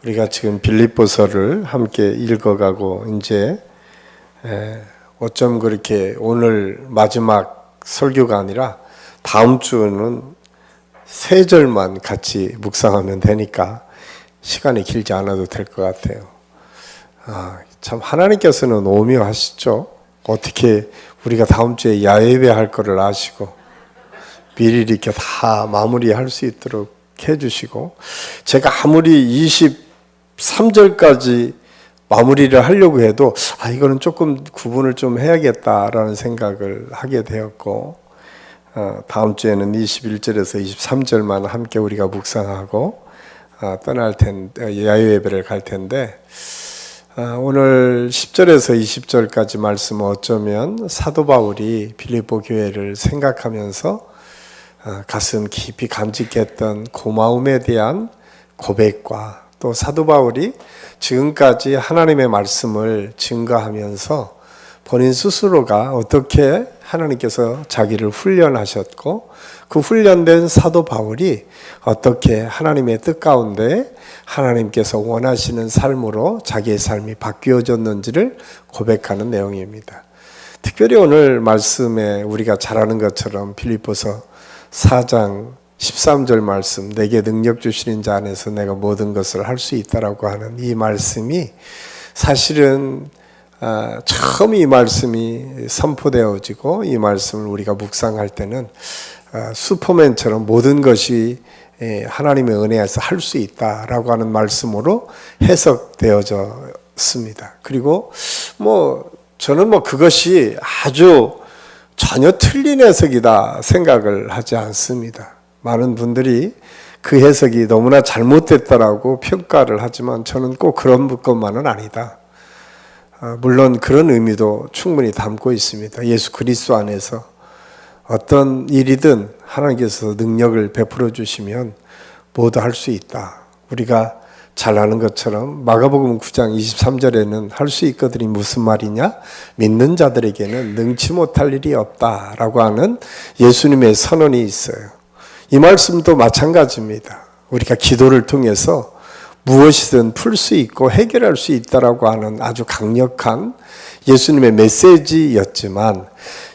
우리가 지금 빌립보서를 함께 읽어가고 이제 어쩜 그렇게 오늘 마지막 설교가 아니라 다음 주는 세 절만 같이 묵상하면 되니까 시간이 길지 않아도 될 것 같아요. 참 하나님께서는 오묘하시죠. 어떻게 우리가 다음 주에 야외배 할 거를 아시고 미리 이렇게 다 마무리할 수 있도록 해주시고, 제가 아무리 23절까지 마무리를 하려고 해도 이거는 조금 구분을 좀 해야겠다라는 생각을 하게 되었고, 다음 주에는 21절에서 23절만 함께 우리가 묵상하고 떠날 텐데, 야외예배를 갈 텐데, 오늘 10절에서 20절까지 말씀은 어쩌면 사도 바울이 빌립보 교회를 생각하면서 가슴 깊이 간직했던 고마움에 대한 고백과, 또 사도 바울이 지금까지 하나님의 말씀을 증거하면서 본인 스스로가 어떻게 하나님께서 자기를 훈련하셨고, 그 훈련된 사도 바울이 어떻게 하나님의 뜻 가운데 하나님께서 원하시는 삶으로 자기의 삶이 바뀌어졌는지를 고백하는 내용입니다. 특별히 오늘 말씀에 우리가 잘 아는 것처럼 빌립보서 4장 13절 말씀, 내게 능력 주시는 자 안에서 내가 모든 것을 할 수 있다라고 하는 이 말씀이 사실은 처음 이 말씀이 선포되어지고 이 말씀을 우리가 묵상할 때는 슈퍼맨처럼 모든 것이 하나님의 은혜에서 할 수 있다라고 하는 말씀으로 해석되어졌습니다. 그리고 저는 그것이 아주 전혀 틀린 해석이다 생각을 하지 않습니다. 많은 분들이 그 해석이 너무나 잘못됐다라고 평가를 하지만 저는 꼭 그런 것만은 아니다. 물론 그런 의미도 충분히 담고 있습니다. 예수 그리스도 안에서 어떤 일이든 하나님께서 능력을 베풀어 주시면 모두 할 수 있다. 우리가 잘 아는 것처럼 마가복음 9장 23절에는 할 수 있거든이 무슨 말이냐? 믿는 자들에게는 능치 못할 일이 없다라고 하는 예수님의 선언이 있어요. 이 말씀도 마찬가지입니다. 우리가 기도를 통해서 무엇이든 풀 수 있고 해결할 수 있다라고 하는 아주 강력한 예수님의 메시지였지만,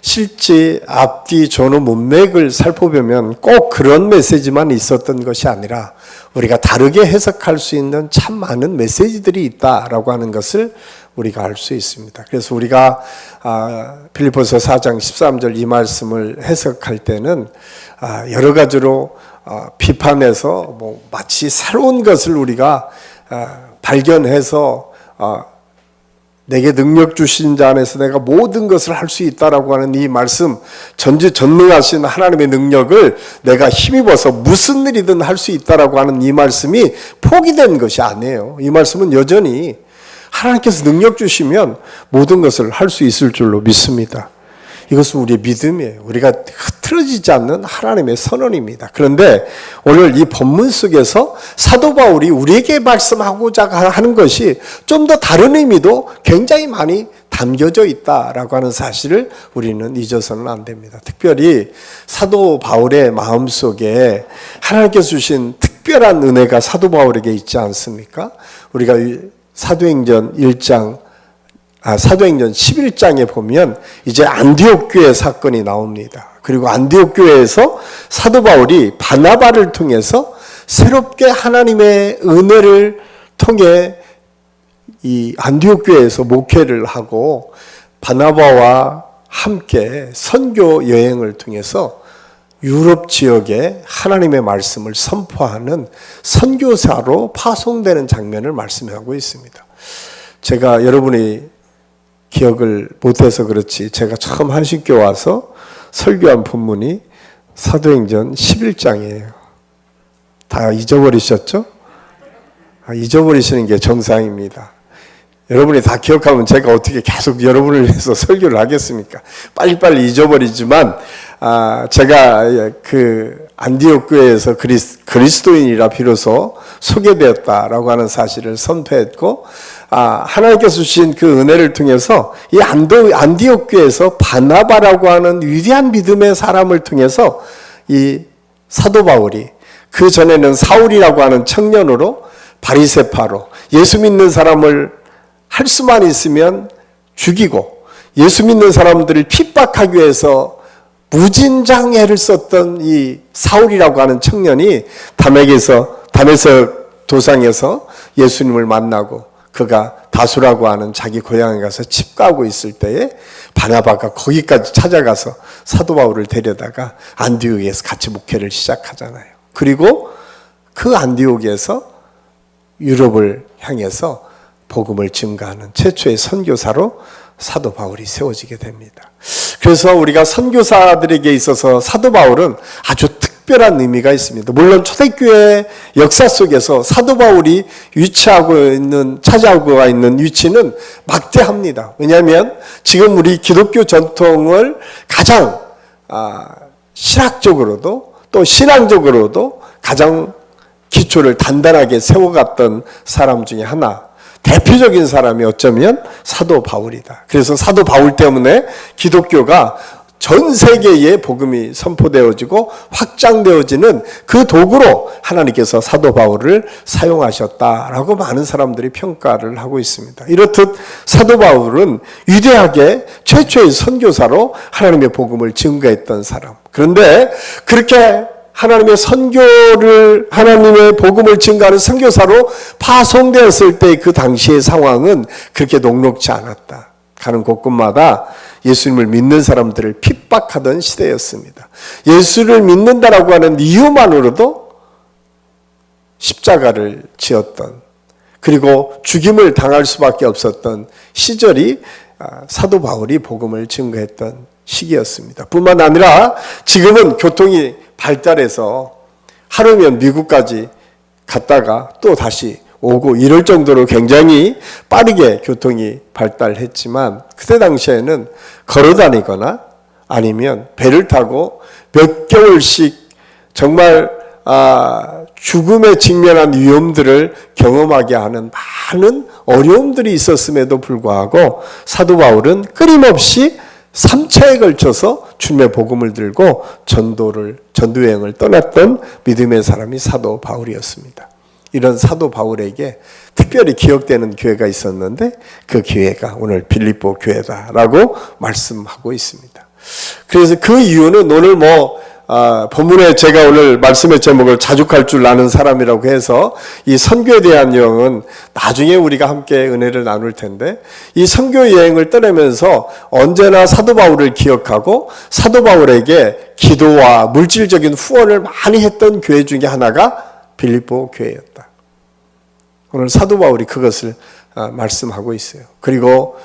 실제 앞뒤 전후 문맥을 살펴보면 꼭 그런 메시지만 있었던 것이 아니라 우리가 다르게 해석할 수 있는 참 많은 메시지들이 있다라고 하는 것을 우리가 알 수 있습니다. 그래서 우리가 빌립보서 4장 13절 이 말씀을 해석할 때는 여러 가지로 비판해서 마치 새로운 것을 우리가 발견해서 내게 능력 주신 자 안에서 내가 모든 것을 할 수 있다라고 하는 이 말씀, 전지전능하신 하나님의 능력을 내가 힘입어서 무슨 일이든 할 수 있다라고 하는 이 말씀이 포기된 것이 아니에요. 이 말씀은 여전히 하나님께서 능력 주시면 모든 것을 할 수 있을 줄로 믿습니다. 이것은 우리의 믿음이에요. 우리가 흐트러지지 않는 하나님의 선언입니다. 그런데 오늘 이 본문 속에서 사도 바울이 우리에게 말씀하고자 하는 것이 좀 더 다른 의미도 굉장히 많이 담겨져 있다라고 하는 사실을 우리는 잊어서는 안 됩니다. 특별히 사도 바울의 마음속에 하나님께서 주신 특별한 은혜가 사도 바울에게 있지 않습니까? 우리가 사도행전 11장에 보면 이제 안디옥 교회 사건이 나옵니다. 그리고 안디옥 교회에서 사도 바울이 바나바를 통해서 새롭게 하나님의 은혜를 통해 이 안디옥 교회에서 목회를 하고, 바나바와 함께 선교 여행을 통해서 유럽 지역에 하나님의 말씀을 선포하는 선교사로 파송되는 장면을 말씀하고 있습니다. 제가 여러분이 기억을 못해서 그렇지, 제가 처음 한신교 와서 설교한 본문이 사도행전 11장이에요. 다 잊어버리셨죠? 잊어버리시는 게 정상입니다. 여러분이 다 기억하면 제가 어떻게 계속 여러분을 위해서 설교를 하겠습니까? 빨리빨리 잊어버리지만, 제가 그 안디옥 교회에서 그리스도인이라 비로소 소개되었다라고 하는 사실을 선포했고, 하나님께서 주신 그 은혜를 통해서 이 안디옥 교회에서 바나바라고 하는 위대한 믿음의 사람을 통해서 이 사도 바울이, 그 전에는 사울이라고 하는 청년으로 바리새파로 예수 믿는 사람을 할 수만 있으면 죽이고 예수 믿는 사람들을 핍박하기 위해서 무진장애를 썼던 이 사울이라고 하는 청년이 담에색 도상에서 예수님을 만나고 그가 다수라고 하는 자기 고향에 가서 집가고 있을 때에 바나바가 거기까지 찾아가서 사도 바울을 데려다가 안디옥에서 같이 목회를 시작하잖아요. 그리고 그 안디옥에서 유럽을 향해서 복음을 증가하는 최초의 선교사로 사도 바울이 세워지게 됩니다. 그래서 우리가 선교사들에게 있어서 사도 바울은 아주 특별한 의미가 있습니다. 물론 초대교회 역사 속에서 사도 바울이 차지하고 있는 위치는 막대합니다. 왜냐하면 지금 우리 기독교 전통을 가장 신학적으로도 또 신앙적으로도 가장 기초를 단단하게 세워갔던 사람 중에 하나, 대표적인 사람이 어쩌면 사도 바울이다. 그래서 사도 바울 때문에 기독교가 전 세계에 복음이 선포되어지고 확장되어지는 그 도구로 하나님께서 사도 바울을 사용하셨다라고 많은 사람들이 평가를 하고 있습니다. 이렇듯 사도 바울은 위대하게 최초의 선교사로 하나님의 복음을 증거했던 사람. 그런데 그렇게 하나님의 복음을 증거하는 선교사로 파송되었을 때 그 당시의 상황은 그렇게 녹록지 않았다. 가는 곳곳마다 예수님을 믿는 사람들을 핍박하던 시대였습니다. 예수를 믿는다라고 하는 이유만으로도 십자가를 지었던, 그리고 죽임을 당할 수밖에 없었던 시절이 사도 바울이 복음을 증거했던 시기였습니다. 뿐만 아니라 지금은 교통이 발달해서 하루면 미국까지 갔다가 또 다시 오고 이럴 정도로 굉장히 빠르게 교통이 발달했지만 그때 당시에는 걸어 다니거나 아니면 배를 타고 몇 개월씩 정말 죽음에 직면한 위험들을 경험하게 하는 많은 어려움들이 있었음에도 불구하고 사도 바울은 끊임없이 3차에 걸쳐서 주님의 복음을 들고 전도여행을 떠났던 믿음의 사람이 사도 바울이었습니다. 이런 사도 바울에게 특별히 기억되는 교회가 있었는데 그 교회가 오늘 빌립보 교회다라고 말씀하고 있습니다. 그래서 그 이유는 오늘 본문에 제가 오늘 말씀의 제목을 자족할 줄 아는 사람이라고 해서 이 선교에 대한 내용은 나중에 우리가 함께 은혜를 나눌 텐데, 이 선교 여행을 떠나면서 언제나 사도 바울을 기억하고 사도 바울에게 기도와 물질적인 후원을 많이 했던 교회 중에 하나가 빌립보 교회였다. 오늘 사도 바울이 그것을 말씀하고 있어요. 그리고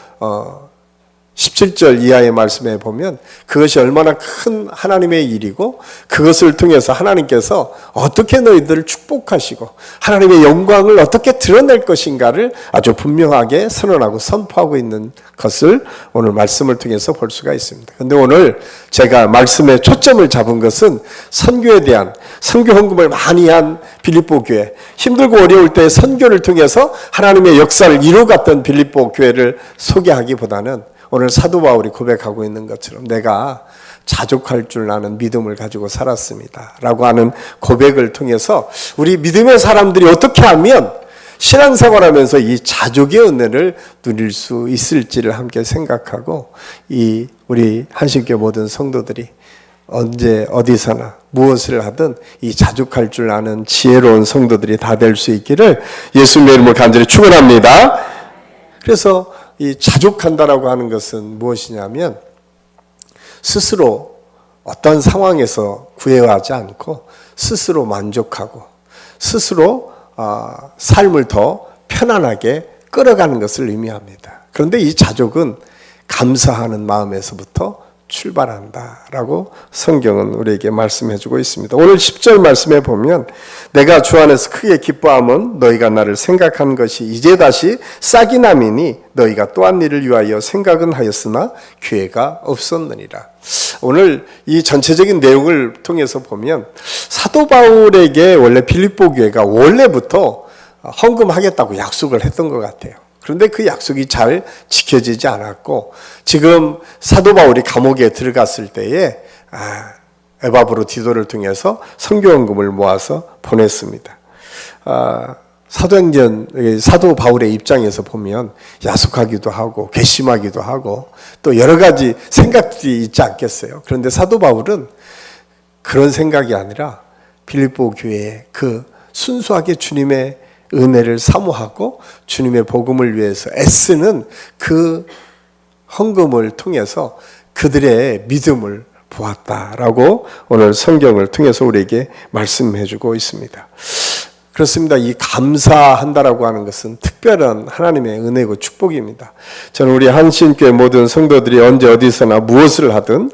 17절 이하의 말씀에 보면 그것이 얼마나 큰 하나님의 일이고 그것을 통해서 하나님께서 어떻게 너희들을 축복하시고 하나님의 영광을 어떻게 드러낼 것인가를 아주 분명하게 선언하고 선포하고 있는 것을 오늘 말씀을 통해서 볼 수가 있습니다. 그런데 오늘 제가 말씀의 초점을 잡은 것은 선교에 대한, 선교 헌금을 많이 한 빌립보 교회, 힘들고 어려울 때 선교를 통해서 하나님의 역사를 이루어갔던 빌립보 교회를 소개하기보다는 오늘 사도 바울이 고백하고 있는 것처럼 내가 자족할 줄 아는 믿음을 가지고 살았습니다 라고 하는 고백을 통해서 우리 믿음의 사람들이 어떻게 하면 신앙생활하면서 이 자족의 은혜를 누릴 수 있을지를 함께 생각하고, 이 우리 한신교회 모든 성도들이 언제 어디서나 무엇을 하든 이 자족할 줄 아는 지혜로운 성도들이 다 될 수 있기를 예수님의 이름으로 간절히 축원합니다. 그래서 이 자족한다라고 하는 것은 무엇이냐면 스스로 어떤 상황에서 구애하지 않고 스스로 만족하고 스스로 삶을 더 편안하게 끌어가는 것을 의미합니다. 그런데 이 자족은 감사하는 마음에서부터 출발한다라고 성경은 우리에게 말씀해주고 있습니다. 오늘 10절 말씀에 보면 내가 주 안에서 크게 기뻐함은 너희가 나를 생각하는 것이 이제 다시 싹이 나미니 너희가 또한 일을 위하여 생각은 하였으나 기회가 없었느니라. 오늘 이 전체적인 내용을 통해서 보면 사도 바울에게 원래 빌립보 교회가 원래부터 헌금하겠다고 약속을 했던 것 같아요. 그런데 그 약속이 잘 지켜지지 않았고 지금 사도 바울이 감옥에 들어갔을 때에 에바브로 디도를 통해서 선교헌금을 모아서 보냈습니다. 사도행전 사도 바울의 입장에서 보면 야속하기도 하고 괘씸하기도 하고 또 여러 가지 생각들이 있지 않겠어요. 그런데 사도 바울은 그런 생각이 아니라 빌립보 교회에 그 순수하게 주님의 은혜를 사모하고 주님의 복음을 위해서 애쓰는 그 헌금을 통해서 그들의 믿음을 보았다라고 오늘 성경을 통해서 우리에게 말씀해 주고 있습니다. 그렇습니다. 이 감사한다라고 하는 것은 특별한 하나님의 은혜고 축복입니다. 저는 우리 한신교회 모든 성도들이 언제 어디서나 무엇을 하든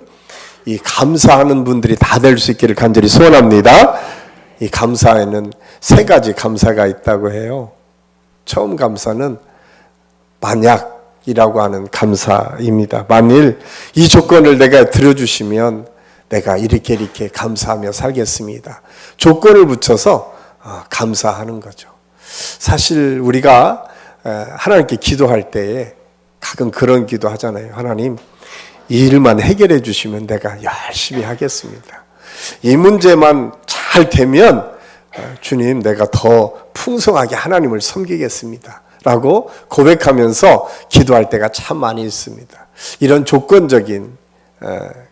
이 감사하는 분들이 다 될 수 있기를 간절히 소원합니다. 이 감사에는 세 가지 감사가 있다고 해요. 처음 감사는 만약이라고 하는 감사입니다. 만일 이 조건을 내가 들어주시면 내가 이렇게 감사하며 살겠습니다. 조건을 붙여서 감사하는 거죠. 사실 우리가 하나님께 기도할 때에 가끔 그런 기도 하잖아요. 하나님, 이 일만 해결해 주시면 내가 열심히 하겠습니다. 이 문제만 잘 되면 주님, 내가 더 풍성하게 하나님을 섬기겠습니다 라고 고백하면서 기도할 때가 참 많이 있습니다. 이런 조건적인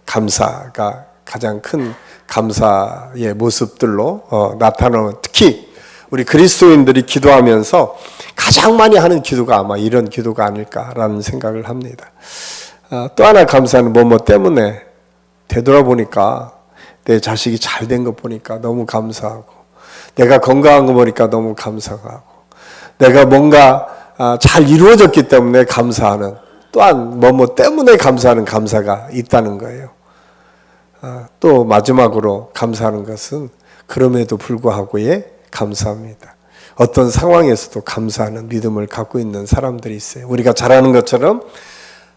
감사가 가장 큰 감사의 모습들로 나타나는, 특히 우리 그리스도인들이 기도하면서 가장 많이 하는 기도가 아마 이런 기도가 아닐까라는 생각을 합니다. 또 하나 감사는 뭐뭐 때문에 되돌아보니까 내 자식이 잘 된 거 보니까 너무 감사하고, 내가 건강한 거 보니까 너무 감사하고, 내가 뭔가 잘 이루어졌기 때문에 감사하는, 또한 뭐뭐 때문에 감사하는 감사가 있다는 거예요. 또 마지막으로 감사하는 것은 그럼에도 불구하고의 감사합니다. 어떤 상황에서도 감사하는 믿음을 갖고 있는 사람들이 있어요. 우리가 잘 아는 것처럼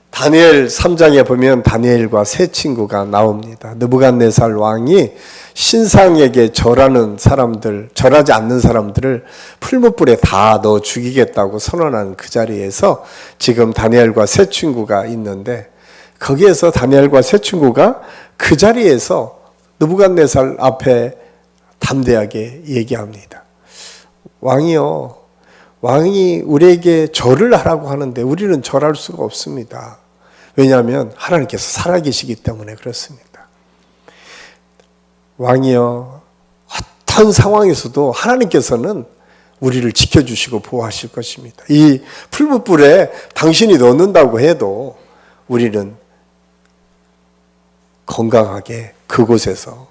다니엘 3장에 보면 다니엘과 세 친구가 나옵니다. 느부갓네살 왕이 신상에게 절하는 사람들, 절하지 않는 사람들을 풀무불에 다 넣어 죽이겠다고 선언한 그 자리에서 지금 다니엘과 세 친구가 있는데, 거기에서 다니엘과 세 친구가 그 자리에서 느부갓네살 앞에 담대하게 얘기합니다. 왕이요, 왕이 우리에게 절을 하라고 하는데 우리는 절할 수가 없습니다. 왜냐하면 하나님께서 살아계시기 때문에 그렇습니다. 왕이요, 어떤 상황에서도 하나님께서는 우리를 지켜주시고 보호하실 것입니다. 이 풀무불에 당신이 넣는다고 해도 우리는 건강하게 그곳에서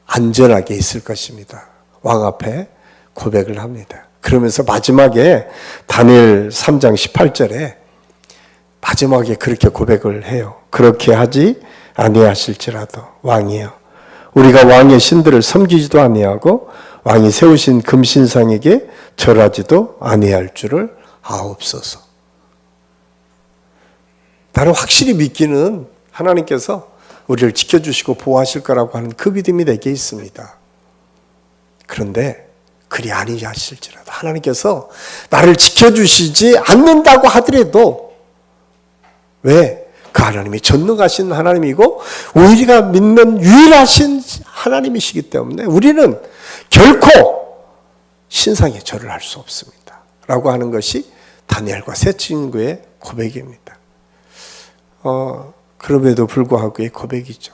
안전하게 있을 것입니다. 왕 앞에 고백을 합니다. 그러면서 마지막에 다니엘 3장 18절에 마지막에 그렇게 고백을 해요. 그렇게 하지 아니하실지라도 왕이여, 우리가 왕의 신들을 섬기지도 아니하고 왕이 세우신 금신상에게 절하지도 아니할 줄을 아옵소서. 나는 확실히 믿기는 하나님께서 우리를 지켜주시고 보호하실 거라고 하는 그 믿음이 내게 있습니다. 그런데 그리 아니하실지라도, 하나님께서 나를 지켜주시지 않는다고 하더라도, 왜? 그 하나님이 전능하신 하나님이고 우리가 믿는 유일하신 하나님이시기 때문에 우리는 결코 신상에 절을 할 수 없습니다 라고 하는 것이 다니엘과 세 친구의 고백입니다. 그럼에도 불구하고의 고백이죠.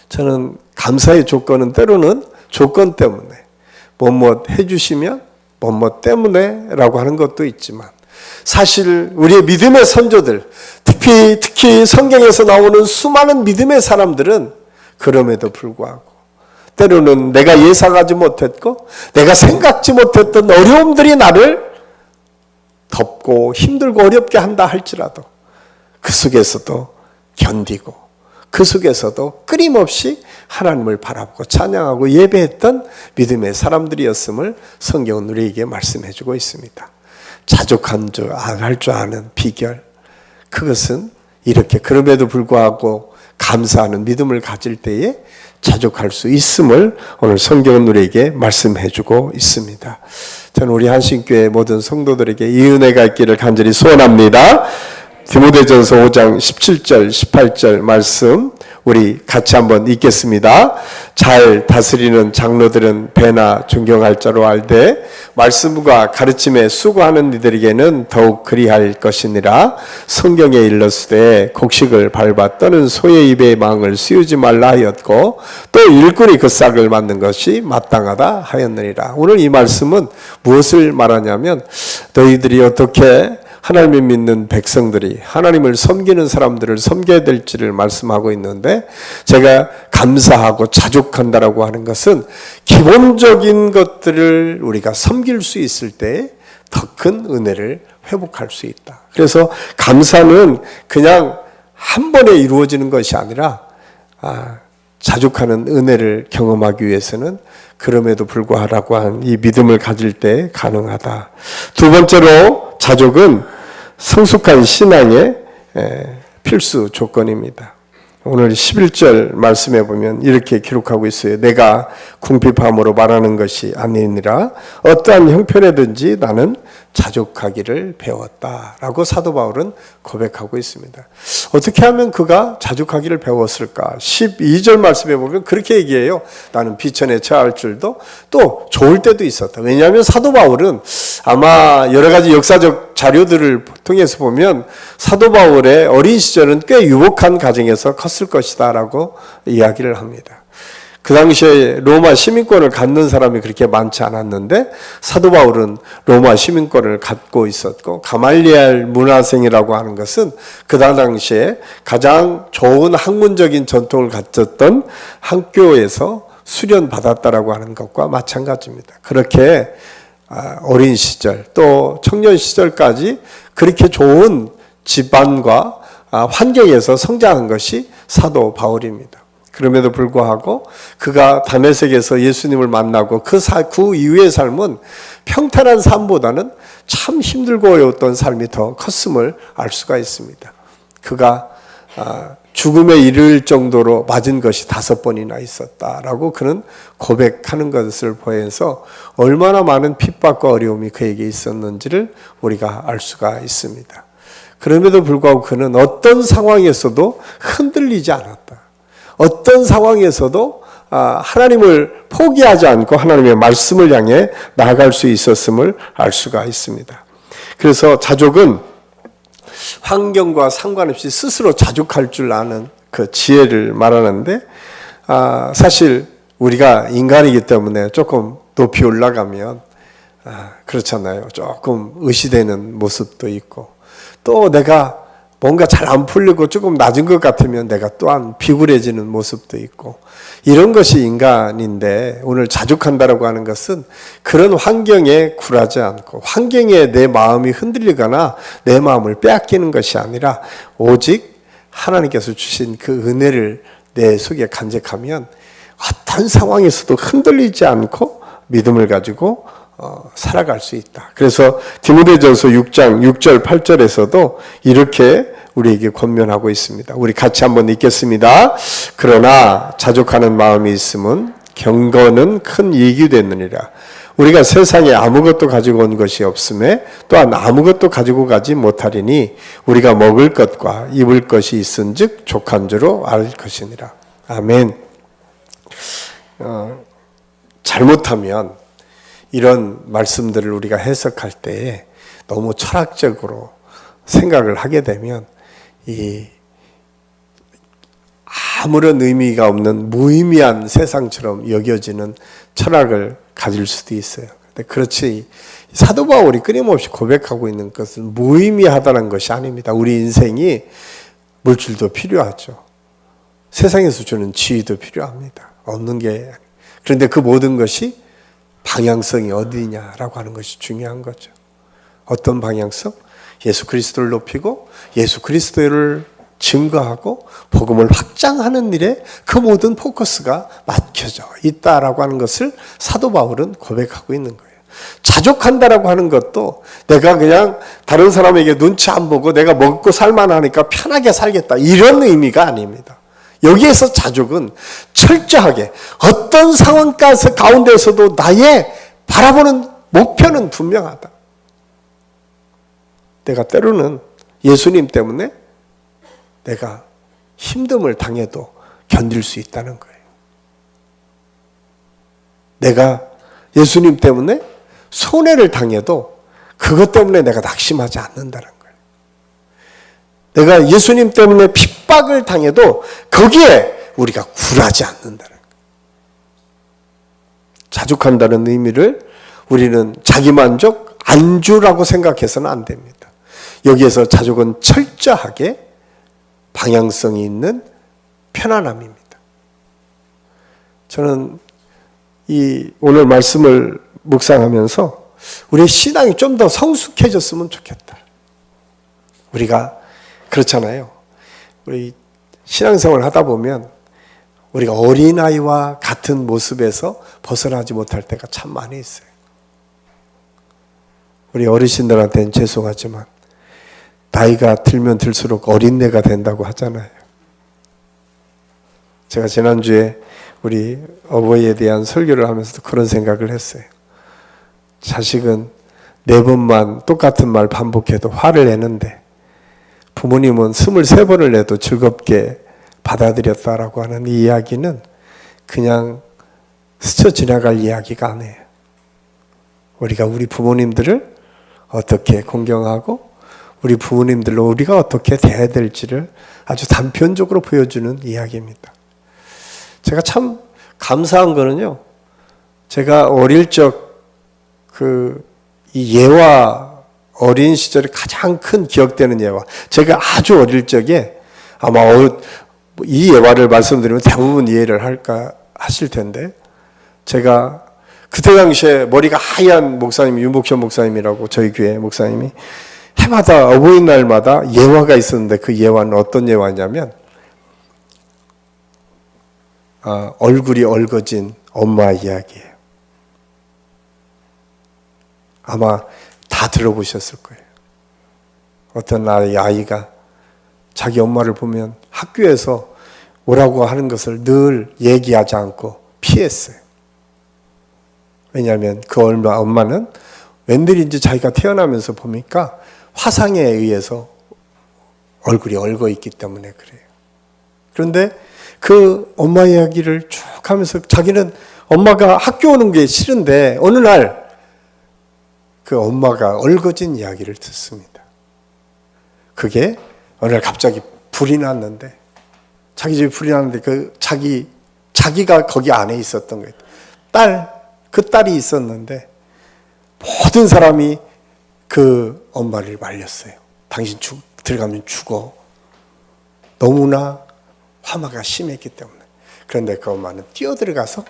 저는 감사의 조건은 때로는 조건 때문에, 뭐뭐 해주시면 뭐뭐 때문에 라고 하는 것도 있지만, 사실 우리의 믿음의 선조들, 특히 성경에서 나오는 수많은 믿음의 사람들은 그럼에도 불구하고 때로는 내가 예상하지 못했고 내가 생각지 못했던 어려움들이 나를 덮고 힘들고 어렵게 한다 할지라도 그 속에서도 견디고 그 속에서도 끊임없이 하나님을 바라보고 찬양하고 예배했던 믿음의 사람들이었음을 성경은 우리에게 말씀해주고 있습니다. 자족한 줄 알 줄 아는 비결, 그것은 이렇게 그럼에도 불구하고 감사하는 믿음을 가질 때에 자족할 수 있음을 오늘 성경은 우리에게 말씀해주고 있습니다. 저는 우리 한신교회 모든 성도들에게 이 은혜가 있기를 간절히 소원합니다. 디모데전서 5장 17절 18절 말씀, 우리 같이 한번 읽겠습니다. 잘 다스리는 장로들은 배나 존경할 자로 알되 말씀과 가르침에 수고하는 이들에게는 더욱 그리할 것이니라. 성경에 일렀으되 곡식을 밟아 떠는 소의 입의 망을 씌우지 말라 하였고 또 일꾼이 그 싹을 맞는 것이 마땅하다 하였느니라. 오늘 이 말씀은 무엇을 말하냐면 너희들이 어떻게 하나님을 믿는 백성들이 하나님을 섬기는 사람들을 섬겨야 될지를 말씀하고 있는데, 제가 감사하고 자족한다라고 하는 것은 기본적인 것들을 우리가 섬길 수 있을 때 더 큰 은혜를 회복할 수 있다. 그래서 감사는 그냥 한 번에 이루어지는 것이 아니라 자족하는 은혜를 경험하기 위해서는 그럼에도 불구하라고 한 이 믿음을 가질 때 가능하다. 두 번째로 자족은 성숙한 신앙의 필수 조건입니다. 오늘 11절 말씀해 보면 이렇게 기록하고 있어요. 내가 궁핍함으로 말하는 것이 아니니라. 어떠한 형편에든지 나는 자족하기를 배웠다라고 사도 바울은 고백하고 있습니다. 어떻게 하면 그가 자족하기를 배웠을까? 12절 말씀해 보면 그렇게 얘기해요. 나는 비천에 처할 줄도 또 좋을 때도 있었다. 왜냐하면 사도 바울은 아마 여러 가지 역사적 자료들을 통해서 보면 사도 바울의 어린 시절은 꽤 유복한 가정에서 컸을 것이다 라고 이야기를 합니다. 그 당시에 로마 시민권을 갖는 사람이 그렇게 많지 않았는데 사도 바울은 로마 시민권을 갖고 있었고, 가말리엘 문화생이라고 하는 것은 그 당시에 가장 좋은 학문적인 전통을 갖췄던 학교에서 수련받았다라고 하는 것과 마찬가지입니다. 그렇게 어린 시절 또 청년 시절까지 그렇게 좋은 집안과 환경에서 성장한 것이 사도 바울입니다. 그럼에도 불구하고 그가 다메섹에서 예수님을 만나고 그 이후의 삶은 평탄한 삶보다는 참 힘들고 어려웠던 삶이 더 컸음을 알 수가 있습니다. 그가 죽음에 이를 정도로 맞은 것이 5번이나 있었다라고 그는 고백하는 것을 보면서 얼마나 많은 핍박과 어려움이 그에게 있었는지를 우리가 알 수가 있습니다. 그럼에도 불구하고 그는 어떤 상황에서도 흔들리지 않았다. 어떤 상황에서도 하나님을 포기하지 않고 하나님의 말씀을 향해 나아갈 수 있었음을 알 수가 있습니다. 그래서 자족은 환경과 상관없이 스스로 자족할 줄 아는 그 지혜를 말하는데, 사실 우리가 인간이기 때문에 조금 높이 올라가면 그렇잖아요. 조금 의시되는 모습도 있고, 또 내가 뭔가 잘 안 풀리고 조금 낮은 것 같으면 내가 또한 비굴해지는 모습도 있고, 이런 것이 인간인데 오늘 자족한다라고 하는 것은 그런 환경에 굴하지 않고 환경에 내 마음이 흔들리거나 내 마음을 빼앗기는 것이 아니라 오직 하나님께서 주신 그 은혜를 내 속에 간직하면 어떤 상황에서도 흔들리지 않고 믿음을 가지고 살아갈 수 있다. 그래서 디모데전서 6장 6절 8절에서도 이렇게 우리에게 권면하고 있습니다. 우리 같이 한번 읽겠습니다. 그러나 자족하는 마음이 있으면 경건은 큰 이익이 되느니라. 우리가 세상에 아무것도 가지고 온 것이 없음에 또한 아무것도 가지고 가지 못하리니 우리가 먹을 것과 입을 것이 있은즉 족한 줄로 알 것이니라. 아멘. 잘못하면 이런 말씀들을 우리가 해석할 때에 너무 철학적으로 생각을 하게 되면 아무런 의미가 없는 무의미한 세상처럼 여겨지는 철학을 가질 수도 있어요. 근데 그렇지, 사도 바울이 끊임없이 고백하고 있는 것은 무의미하다는 것이 아닙니다. 우리 인생이 물질도 필요하죠. 세상에서 주는 지위도 필요합니다. 없는 게. 그런데 그 모든 것이 방향성이 어디냐라고 하는 것이 중요한 거죠. 어떤 방향성? 예수 그리스도를 높이고 예수 그리스도를 증거하고 복음을 확장하는 일에 그 모든 포커스가 맡겨져 있다라고 하는 것을 사도 바울은 고백하고 있는 거예요. 자족한다라고 하는 것도 내가 그냥 다른 사람에게 눈치 안 보고 내가 먹고 살만하니까 편하게 살겠다, 이런 의미가 아닙니다. 여기에서 자족은 철저하게 어떤 상황 가운데서도 나의 바라보는 목표는 분명하다. 내가 때로는 예수님 때문에 내가 힘듦을 당해도 견딜 수 있다는 거예요. 내가 예수님 때문에 손해를 당해도 그것 때문에 내가 낙심하지 않는다는 거예요. 내가 예수님 때문에 핍박을 당해도 거기에 우리가 굴하지 않는다는 거예요. 자족한다는 의미를 우리는 자기만족, 안주라고 생각해서는 안 됩니다. 여기에서 자족은 철저하게 방향성이 있는 편안함입니다. 저는 이 오늘 말씀을 묵상하면서 우리의 신앙이 좀 더 성숙해졌으면 좋겠다. 우리가 그렇잖아요. 우리 신앙생활을 하다 보면 우리가 어린아이와 같은 모습에서 벗어나지 못할 때가 참 많이 있어요. 우리 어르신들한테는 죄송하지만 나이가 들면 들수록 어린애가 된다고 하잖아요. 제가 지난주에 우리 어버이에 대한 설교를 하면서도 그런 생각을 했어요. 자식은 4번만 똑같은 말 반복해도 화를 내는데 부모님은 23번을 내도 즐겁게 받아들였다라고 하는 이 이야기는 그냥 스쳐 지나갈 이야기가 아니에요. 우리가 우리 부모님들을 어떻게 공경하고 우리 부모님들로 우리가 어떻게 대해야 될지를 아주 단편적으로 보여주는 이야기입니다. 제가 참 감사한 거는요, 제가 어릴 적 이 예화, 어린 시절에 가장 큰 기억되는 예화, 제가 아주 어릴 적에 아마 이 예화를 말씀드리면 대부분 이해를 하실 텐데, 제가 그때 당시에 머리가 하얀 목사님, 윤복현 목사님이라고 저희 교회 목사님이 해마다 어버이날마다 예화가 있었는데 그 예화는 어떤 예화냐면 얼굴이 얼거진 엄마 이야기예요. 아마 다 들어보셨을 거예요. 어떤 아이가 자기 엄마를 보면 학교에서 오라고 하는 것을 늘 얘기하지 않고 피했어요. 왜냐하면 그 엄마는 웬일인지 자기가 태어나면서 보니까 화상에 의해서 얼굴이 얼거 있기 때문에 그래요. 그런데 그 엄마 이야기를 쭉 하면서 자기는 엄마가 학교 오는 게 싫은데 어느 날 그 엄마가 얼거진 이야기를 듣습니다. 그게 어느 날 갑자기 불이 났는데 자기 집에 불이 났는데 자기가 거기 안에 있었던 거예요. 그 딸이 있었는데 모든 사람이 그 엄마를 말렸어요. 당신 들어가면 죽어. 너무나 화마가 심했기 때문에. 그런데 그 엄마는 뛰어들어가서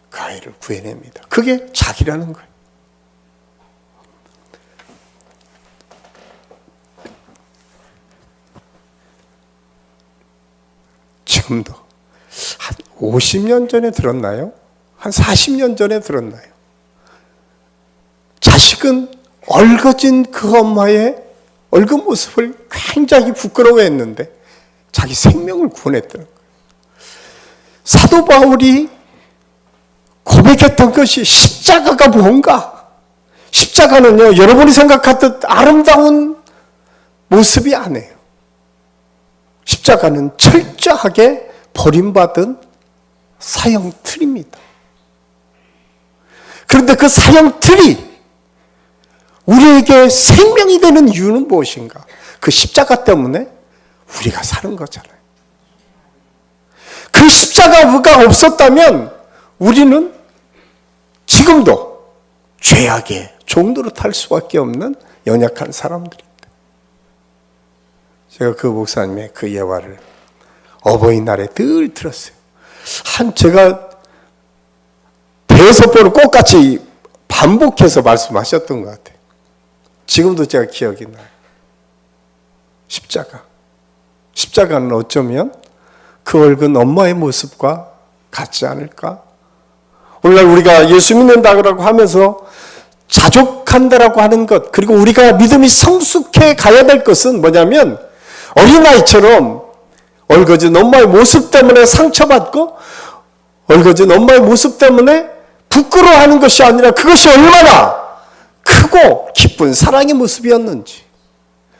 그 아이를 구해냅니다. 그게 자기라는 거예요. 지금도 한 50년 전에 들었나요? 한 40년 전에 들었나요? 자식은 얼거진 그 엄마의 얼굴 모습을 굉장히 부끄러워했는데 자기 생명을 구원했다는 거예요. 사도 바울이 고백했던 것이 십자가가 뭔가? 십자가는요, 여러분이 생각하듯 아름다운 모습이 아니에요. 십자가는 철저하게 버림받은 사형틀입니다. 그런데 그 사형틀이 우리에게 생명이 되는 이유는 무엇인가? 그 십자가 때문에 우리가 사는 거잖아요. 그 십자가가 없었다면 우리는 지금도 죄악의 종로로 탈 수밖에 없는 연약한 사람들입니다. 제가 그 목사님의 그 예화를 어버이날에 늘 들었어요. 제가 대여섯 번을 똑같이 반복해서 말씀하셨던 것 같아요. 지금도 제가 기억이 나요. 십자가는 어쩌면 그 얼굴 엄마의 모습과 같지 않을까? 오늘날 우리가 예수 믿는다고 하면서 자족한다라고 하는 것, 그리고 우리가 믿음이 성숙해 가야 될 것은 뭐냐면 어린아이처럼 얼거진 엄마의 모습 때문에 상처받고 얼거진 엄마의 모습 때문에 부끄러워하는 것이 아니라 그것이 얼마나 크고 기쁜 사랑의 모습이었는지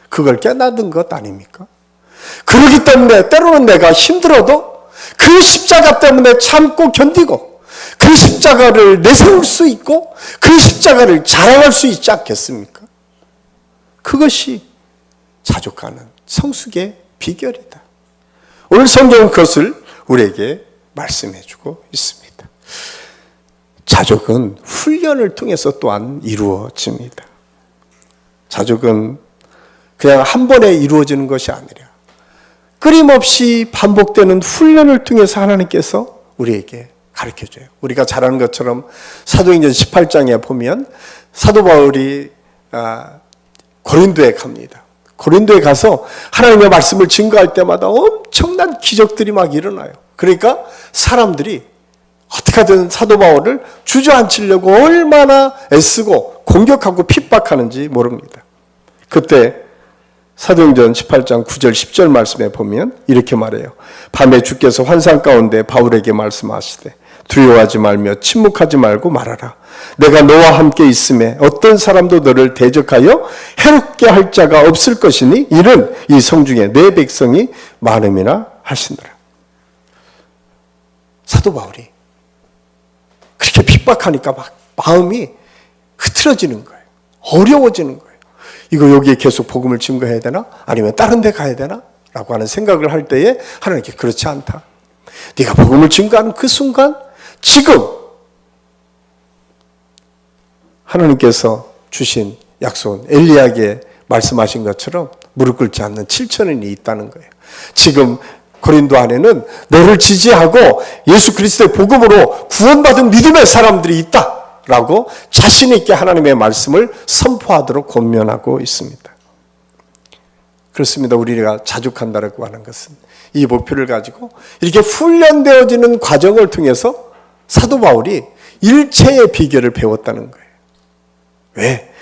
그걸 깨닫는 것 아닙니까? 그렇기 때문에 때로는 내가 힘들어도 그 십자가 때문에 참고 견디고 그 십자가를 내세울 수 있고 그 십자가를 자랑할 수 있지 않겠습니까? 그것이 자족하는 성숙의 비결이다. 오늘 성경은 그것을 우리에게 말씀해주고 있습니다. 자족은 훈련을 통해서 또한 이루어집니다. 자족은 그냥 한 번에 이루어지는 것이 아니라 끊임없이 반복되는 훈련을 통해서 하나님께서 우리에게 가르쳐줘요. 우리가 잘 아는 것처럼 사도행전 18장에 보면 사도 바울이 고린도에 갑니다. 고린도에 가서 하나님의 말씀을 증거할 때마다 엄청난 기적들이 막 일어나요. 그러니까 사람들이 어떻게든 사도 바울을 주저앉히려고 얼마나 애쓰고 공격하고 핍박하는지 모릅니다. 그때 사도행전 18장 9절 10절 말씀에 보면 이렇게 말해요. 밤에 주께서 환상 가운데 바울에게 말씀하시되 두려워하지 말며 침묵하지 말고 말하라. 내가 너와 함께 있음에 어떤 사람도 너를 대적하여 해롭게 할 자가 없을 것이니 이는 이 성중에 내 백성이 많음이나 하시느라. 사도 바울이 그렇게 핍박하니까 막 마음이 흐트러지는 거예요. 어려워지는 거예요. 이거 여기에 계속 복음을 증거해야 되나? 아니면 다른 데 가야 되나? 라고 하는 생각을 할 때에 하나님께 그렇지 않다. 네가 복음을 증거하는 그 순간 지금 하나님께서 주신 약속은 엘리야에게 말씀하신 것처럼 무릎 꿇지 않는 7,000인이 있다는 거예요. 지금 고린도 안에는 너를 지지하고 예수 그리스도의 복음으로 구원받은 믿음의 사람들이 있다라고 자신 있게 하나님의 말씀을 선포하도록 권면하고 있습니다. 그렇습니다. 우리가 자족한다라고 하는 것은 이 목표를 가지고 이렇게 훈련되어지는 과정을 통해서 사도 바울이 일체의 비결을 배웠다는 거예요. 왜?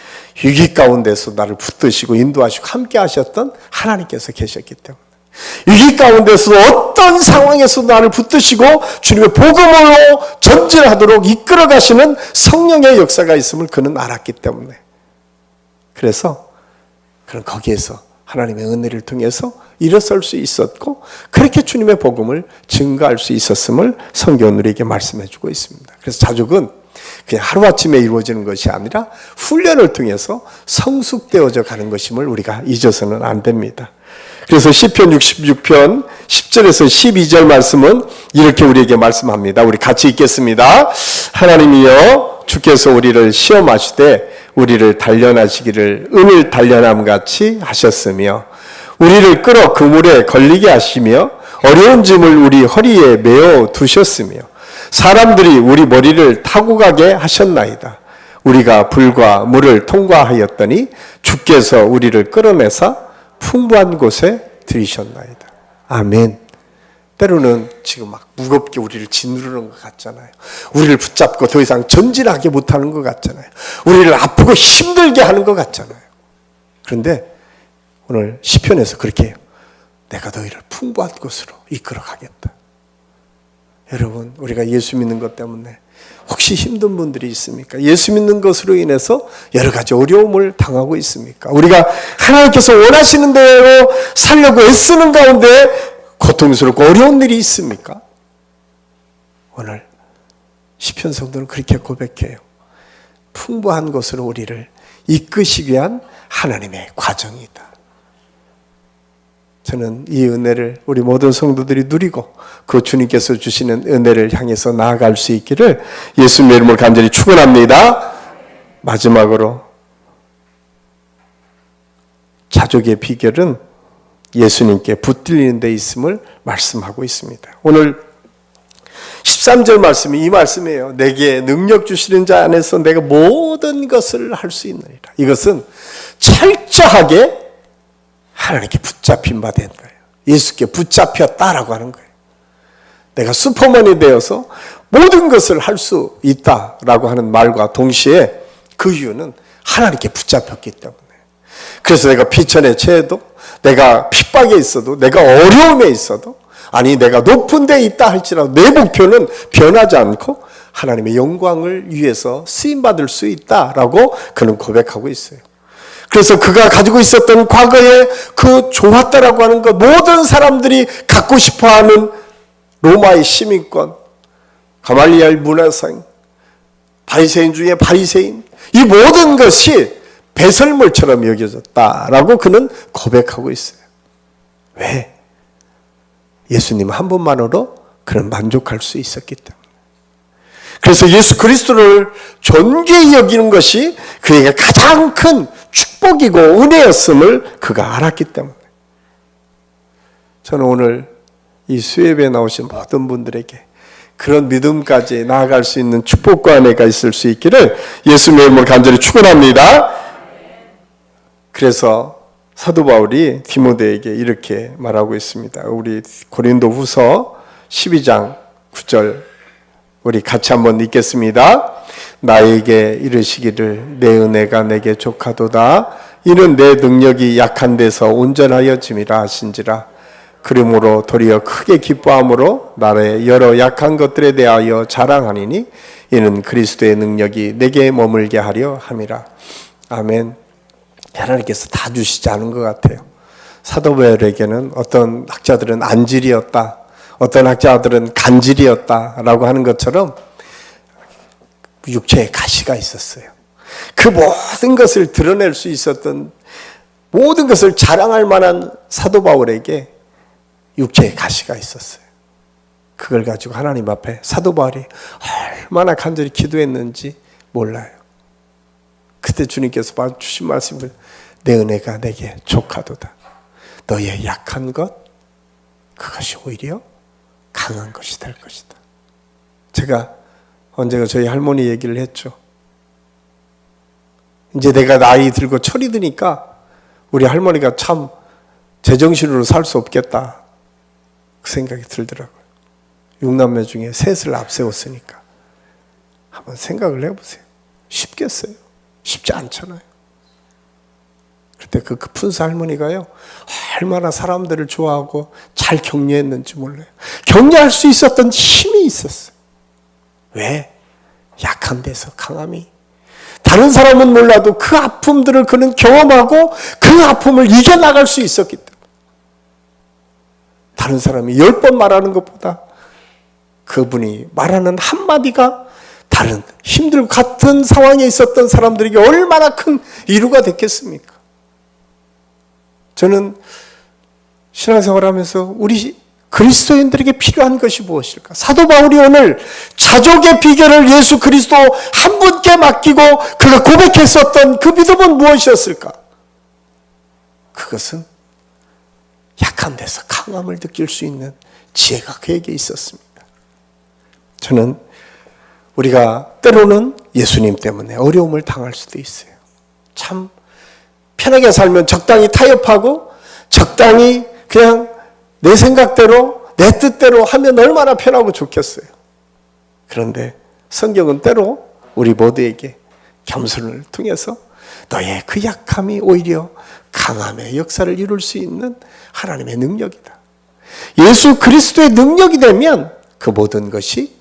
위기 가운데서 나를 붙드시고 인도하시고 함께 하셨던 하나님께서 계셨기 때문에. 위기 가운데서 어떤 상황에서 나를 붙드시고 주님의 복음으로 전진하도록 이끌어 가시는 성령의 역사가 있음을 그는 알았기 때문에. 그래서 그는 거기에서 하나님의 은혜를 통해서 일어설 수 있었고 그렇게 주님의 복음을 증거할 수 있었음을 성경은 우리에게 말씀해 주고 있습니다. 그래서 자족은 그냥 하루아침에 이루어지는 것이 아니라 훈련을 통해서 성숙되어져 가는 것임을 우리가 잊어서는 안 됩니다. 그래서 시편 66편 10절에서 12절 말씀은 이렇게 우리에게 말씀합니다. 우리 같이 읽겠습니다. 하나님이여 주께서 우리를 시험하시되 우리를 단련하시기를 은을 단련함 같이 하셨으며 우리를 끌어 그물에 걸리게 하시며 어려운 짐을 우리 허리에 메어 두셨으며 사람들이 우리 머리를 타고 가게 하셨나이다. 우리가 불과 물을 통과하였더니 주께서 우리를 끌어내사 풍부한 곳에 들이셨나이다. 아멘. 때로는 지금 막 무겁게 우리를 짓누르는 것 같잖아요. 우리를 붙잡고 더 이상 전진하게 못하는 것 같잖아요. 우리를 아프고 힘들게 하는 것 같잖아요. 그런데 오늘 시편에서 그렇게 해요. 내가 너희를 풍부한 곳으로 이끌어 가겠다. 여러분, 우리가 예수 믿는 것 때문에 혹시 힘든 분들이 있습니까? 예수 믿는 것으로 인해서 여러 가지 어려움을 당하고 있습니까? 우리가 하나님께서 원하시는 대로 살려고 애쓰는 가운데 고통스럽고 어려운 일이 있습니까? 오늘 시편 성도는 그렇게 고백해요. 풍부한 것으로 우리를 이끄시기 위한 하나님의 과정이다. 저는 이 은혜를 우리 모든 성도들이 누리고 그 주님께서 주시는 은혜를 향해서 나아갈 수 있기를 예수님의 이름으로 간절히 축원합니다. 마지막으로 자족의 비결은 예수님께 붙들리는 데 있음을 말씀하고 있습니다. 오늘 13절 말씀이 이 말씀이에요. 내게 능력 주시는 자 안에서 내가 모든 것을 할 수 있느니라. 이것은 철저하게 하나님께 붙잡힌 바 된 거예요. 예수께 붙잡혔다라고 하는 거예요. 내가 슈퍼맨이 되어서 모든 것을 할 수 있다라고 하는 말과 동시에 그 이유는 하나님께 붙잡혔기 때문에. 그래서 내가 비천에 처해도 내가 핍박에 있어도 내가 어려움에 있어도 아니 내가 높은 데 있다 할지라도 내 목표는 변하지 않고 하나님의 영광을 위해서 쓰임받을 수 있다라고 그는 고백하고 있어요. 그래서 그가 가지고 있었던 과거에 그 좋았다라고 하는 것 모든 사람들이 갖고 싶어하는 로마의 시민권, 가말리엘 문화생, 바리새인 중에 바리새인, 이 모든 것이 배설물처럼 여겨졌다라고 그는 고백하고 있어요. 왜? 예수님 한 분만으로 그는 만족할 수 있었기 때문에. 그래서 예수 그리스도를 존귀히 여기는 것이 그에게 가장 큰 축복이고 은혜였음을 그가 알았기 때문에. 저는 오늘 이 수협에 나오신 모든 분들에게 그런 믿음까지 나아갈 수 있는 축복과 은혜가 있을 수 있기를 예수님의 이름으로 간절히 축원합니다. 그래서 사도 바울이 디모데에게 이렇게 말하고 있습니다. 우리 고린도 후서 12장 9절 우리 같이 한번 읽겠습니다. 나에게 이르시기를 내 은혜가 내게 족하도다. 이는 내 능력이 약한 데서 온전하여짐이라 하신지라. 그러므로 도리어 크게 기뻐함으로 나의 여러 약한 것들에 대하여 자랑하니니 이는 그리스도의 능력이 내게 머물게 하려 함이라. 아멘. 하나님께서 다 주시지 않은 것 같아요. 사도 바울에게는 어떤 학자들은 안질이었다, 어떤 학자들은 간질이었다라고 하는 것처럼 육체에 가시가 있었어요. 그 모든 것을 드러낼 수 있었던, 모든 것을 자랑할 만한 사도 바울에게 육체에 가시가 있었어요. 그걸 가지고 하나님 앞에 사도 바울이 얼마나 간절히 기도했는지 몰라요. 그때 주님께서 주신 말씀을 내 은혜가 내게 족하도다. 너의 약한 것, 그것이 오히려 강한 것이 될 것이다. 제가 언제가 저희 할머니 얘기를 했죠. 이제 내가 나이 들고 철이 드니까 우리 할머니가 참 제정신으로 살 수 없겠다, 그 생각이 들더라고요. 6남매 중에 셋을 앞세웠으니까 한번 생각을 해보세요. 쉽겠어요? 쉽지 않잖아요. 그때 그 푼사 할머니가요, 얼마나 사람들을 좋아하고 잘 격려했는지 몰라요. 격려할 수 있었던 힘이 있었어요. 왜? 약한 데서 강함이. 다른 사람은 몰라도 그 아픔들을 그는 경험하고 그 아픔을 이겨나갈 수 있었기 때문에. 다른 사람이 10번 말하는 것보다 그분이 말하는 한마디가 다른 힘들고 같은 상황에 있었던 사람들에게 얼마나 큰 위로가 됐겠습니까? 저는 신앙생활하면서 우리 그리스도인들에게 필요한 것이 무엇일까? 사도 바울이 오늘 자족의 비결을 예수 그리스도 한 분께 맡기고 그가 고백했었던 그 믿음은 무엇이었을까? 그것은 약한 데서 강함을 느낄 수 있는 지혜가 그에게 있었습니다. 저는 우리가 때로는 예수님 때문에 어려움을 당할 수도 있어요. 참 편하게 살면 적당히 타협하고 적당히 그냥 내 생각대로 내 뜻대로 하면 얼마나 편하고 좋겠어요. 그런데 성경은 때로 우리 모두에게 겸손을 통해서 너의 그 약함이 오히려 강함의 역사를 이룰 수 있는 하나님의 능력이다. 예수 그리스도의 능력이 되면 그 모든 것이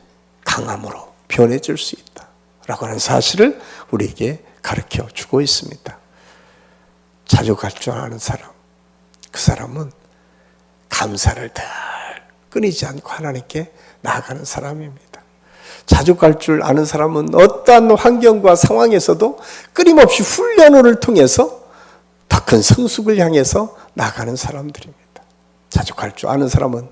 강함으로 변해질 수 있다 라고 하는 사실을 우리에게 가르쳐 주고 있습니다. 자족할 줄 아는 사람, 그 사람은 감사를 늘 끊이지 않고 하나님께 나아가는 사람입니다. 자족할 줄 아는 사람은 어떠한 환경과 상황에서도 끊임없이 훈련을 통해서 더 큰 성숙을 향해서 나아가는 사람들입니다. 자족할 줄 아는 사람은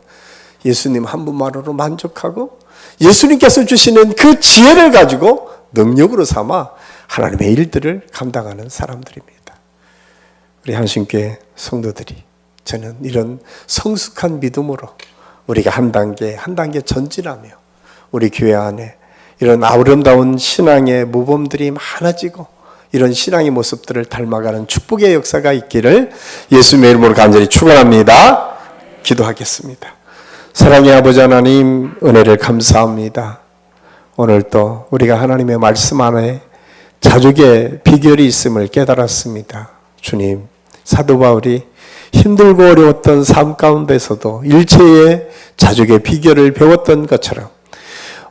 예수님 한 분만으로 만족하고 예수님께서 주시는 그 지혜를 가지고 능력으로 삼아 하나님의 일들을 감당하는 사람들입니다. 우리 한신교회 성도들이, 저는 이런 성숙한 믿음으로 우리가 한 단계 전진하며 우리 교회 안에 이런 아름다운 신앙의 모범들이 많아지고 이런 신앙의 모습들을 닮아가는 축복의 역사가 있기를 예수님의 이름으로 간절히 축원합니다. 기도하겠습니다. 사랑의 아버지 하나님, 은혜를 감사합니다. 오늘 또 우리가 하나님의 말씀 안에 자족의 비결이 있음을 깨달았습니다. 주님, 사도 바울이 힘들고 어려웠던 삶 가운데서도 일체의 자족의 비결을 배웠던 것처럼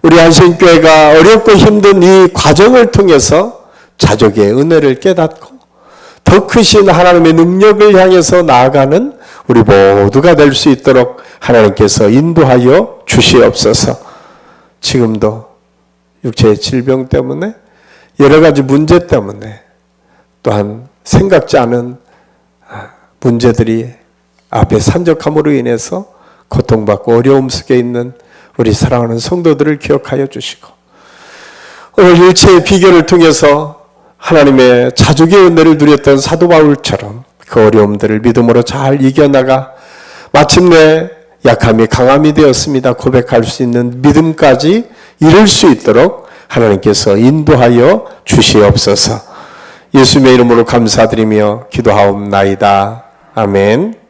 우리 안신교회가 어렵고 힘든 이 과정을 통해서 자족의 은혜를 깨닫고 더 크신 하나님의 능력을 향해서 나아가는 우리 모두가 될 수 있도록 하나님께서 인도하여 주시옵소서. 주시옵소서. 지금도 육체의 질병 때문에 여러 가지 문제 때문에 또한 생각지 않은 문제들이 앞에 산적함으로 인해서 고통받고 어려움 속에 있는 우리 사랑하는 성도들을 기억하여 주시고, 오늘 일체의 비결을 통해서 하나님의 자족의 은혜를 누렸던 사도 바울처럼 그 어려움들을 믿음으로 잘 이겨나가 마침내 약함이 강함이 되었습니다 고백할 수 있는 믿음까지 이룰 수 있도록 하나님께서 인도하여 주시옵소서. 예수님의 이름으로 감사드리며 기도하옵나이다. 아멘.